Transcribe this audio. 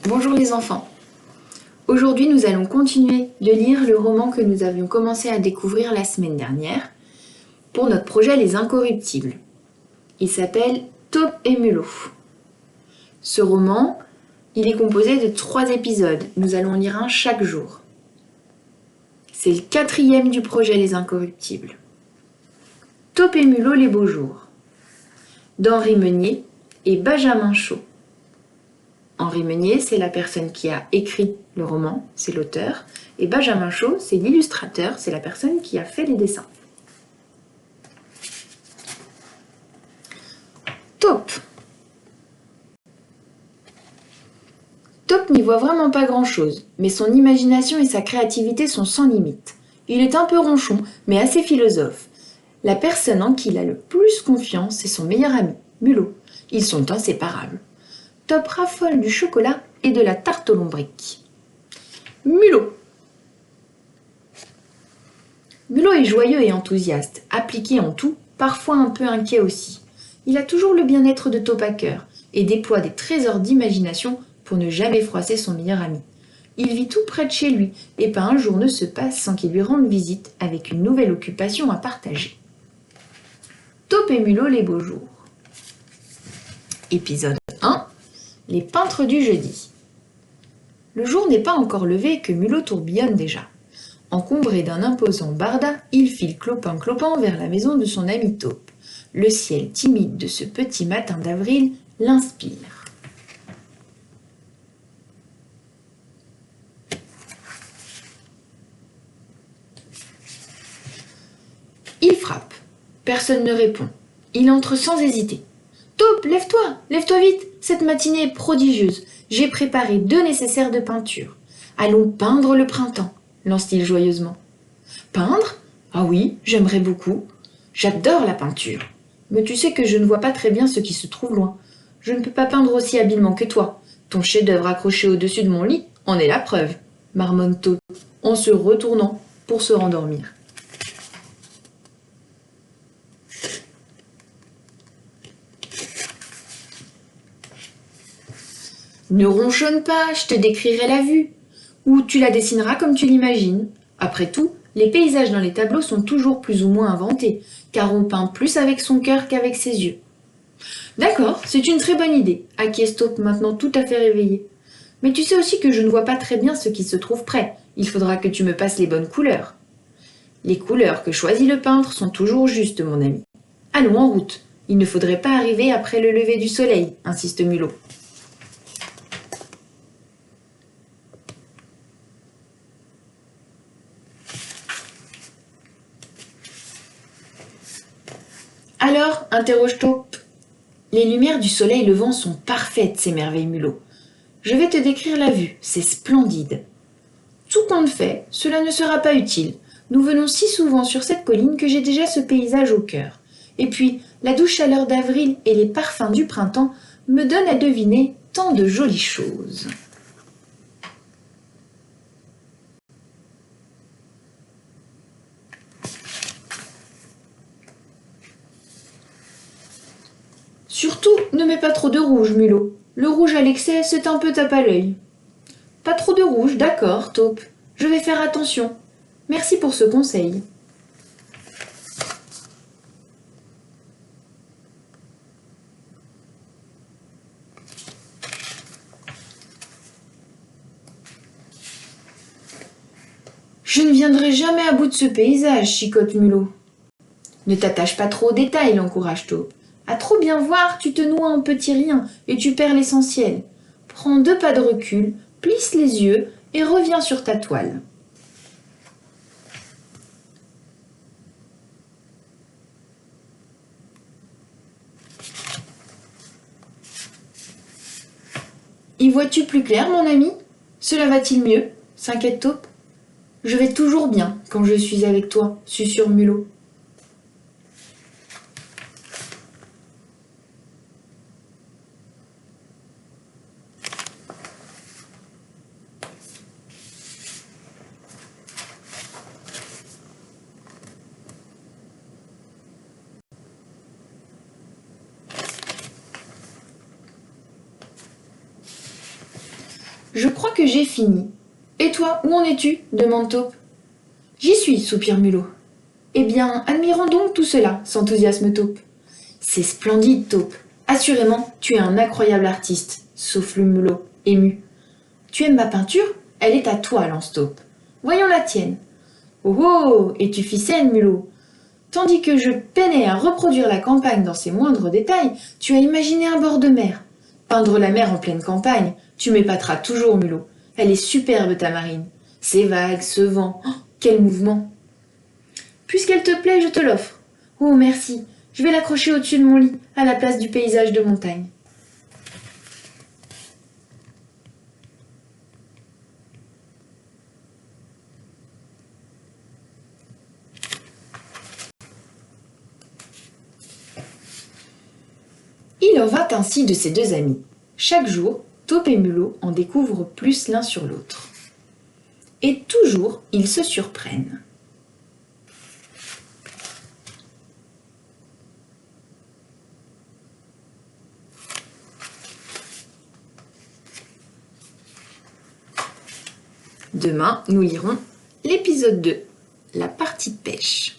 Bonjour les enfants. Aujourd'hui, nous allons continuer de lire le roman que nous avions commencé à découvrir la semaine dernière pour notre projet Les Incorruptibles. Il s'appelle Taupe et Mulot. Ce roman, il est composé de 3 épisodes. Nous allons lire un chaque jour. C'est le 4e du projet Les Incorruptibles. Taupe et Mulot les beaux jours, d'Henri Meunier et Benjamin Chaud. Henri Meunier, c'est la personne qui a écrit le roman, c'est l'auteur, et Benjamin Chaud, c'est l'illustrateur, c'est la personne qui a fait les dessins. Taupe. Taupe n'y voit vraiment pas grand-chose, mais son imagination et sa créativité sont sans limite. Il est un peu ronchon, mais assez philosophe. La personne en qui il a le plus confiance, c'est son meilleur ami, Mulot. Ils sont inséparables. Taupe raffole du chocolat et de la tarte au lombric. Mulot. Mulot est joyeux et enthousiaste, appliqué en tout, parfois un peu inquiet aussi. Il a toujours le bien-être de Taupe à cœur et déploie des trésors d'imagination pour ne jamais froisser son meilleur ami. Il vit tout près de chez lui et pas un jour ne se passe sans qu'il lui rende visite avec une nouvelle occupation à partager. Taupe et Mulot les beaux jours. Épisode 1. Les peintres du jeudi. Le jour n'est pas encore levé que Mulot tourbillonne déjà. Encombré d'un imposant barda, il file clopin-clopin vers la maison de son ami Taupe. Le ciel timide de ce petit matin d'avril l'inspire. Il frappe. Personne ne répond. Il entre sans hésiter. « Taupe, lève-toi, lève-toi vite, cette matinée est prodigieuse. J'ai préparé 2 nécessaires de peinture. Allons peindre le printemps, lance-t-il joyeusement. Peindre ? Ah oui, j'aimerais beaucoup. J'adore la peinture. Mais tu sais que je ne vois pas très bien ce qui se trouve loin. Je ne peux pas peindre aussi habilement que toi. Ton chef-d'œuvre accroché au-dessus de mon lit en est la preuve, marmonne Taupe, en se retournant pour se rendormir. Ne ronchonne pas, je te décrirai la vue. Ou tu la dessineras comme tu l'imagines. Après tout, les paysages dans les tableaux sont toujours plus ou moins inventés, car on peint plus avec son cœur qu'avec ses yeux. D'accord, c'est une très bonne idée, acquiesce Taupe maintenant tout à fait réveillée. Mais tu sais aussi que je ne vois pas très bien ce qui se trouve près. Il faudra que tu me passes les bonnes couleurs. Les couleurs que choisit le peintre sont toujours justes, mon ami. Allons en route. Il ne faudrait pas arriver après le lever du soleil, insiste Mulot. Alors, interroge Taupe. Les lumières du soleil levant sont parfaites, s'émerveille Mulot. Je vais te décrire la vue, c'est splendide. Tout compte fait, cela ne sera pas utile. Nous venons si souvent sur cette colline que j'ai déjà ce paysage au cœur. Et puis, la douce chaleur d'avril et les parfums du printemps me donnent à deviner tant de jolies choses. Surtout, ne mets pas trop de rouge, Mulot. Le rouge à l'excès, c'est un peu tape à l'œil. Pas trop de rouge, d'accord, Taupe. Je vais faire attention. Merci pour ce conseil. Je ne viendrai jamais à bout de ce paysage, chicote Mulot. Ne t'attache pas trop aux détails, l'encourage Taupe. À trop bien voir, tu te noies en petit rien et tu perds l'essentiel. Prends 2 pas de recul, plisse les yeux et reviens sur ta toile. Y vois-tu plus clair, mon ami ? Cela va-t-il mieux ? S'inquiète Taupe. Je vais toujours bien quand je suis avec toi, susurre Mulot. Je crois que j'ai fini. Et toi, où en es-tu demande Taupe. J'y suis, soupire Mulot. Eh bien, admirons donc tout cela, s'enthousiasme Taupe. C'est splendide, Taupe. Assurément, tu es un incroyable artiste, souffle Mulot, ému. Tu aimes ma peinture? Elle est à toi, lance Taupe. Voyons la tienne. Oh oh, et tu ficelles, Mulot. Tandis que je peinais à reproduire la campagne dans ses moindres détails, tu as imaginé un bord de mer. Peindre la mer en pleine campagne, tu m'épateras toujours, Mulot. Elle est superbe, ta marine. Ces vagues, ce vent, oh, quel mouvement! Puisqu'elle te plaît, je te l'offre. Oh, merci. Je vais l'accrocher au-dessus de mon lit, à la place du paysage de montagne. Il en va ainsi de ces deux amis. Chaque jour, Taupe et Mulot en découvrent plus l'un sur l'autre. Et toujours, ils se surprennent. Demain, nous lirons l'épisode 2, la partie de pêche.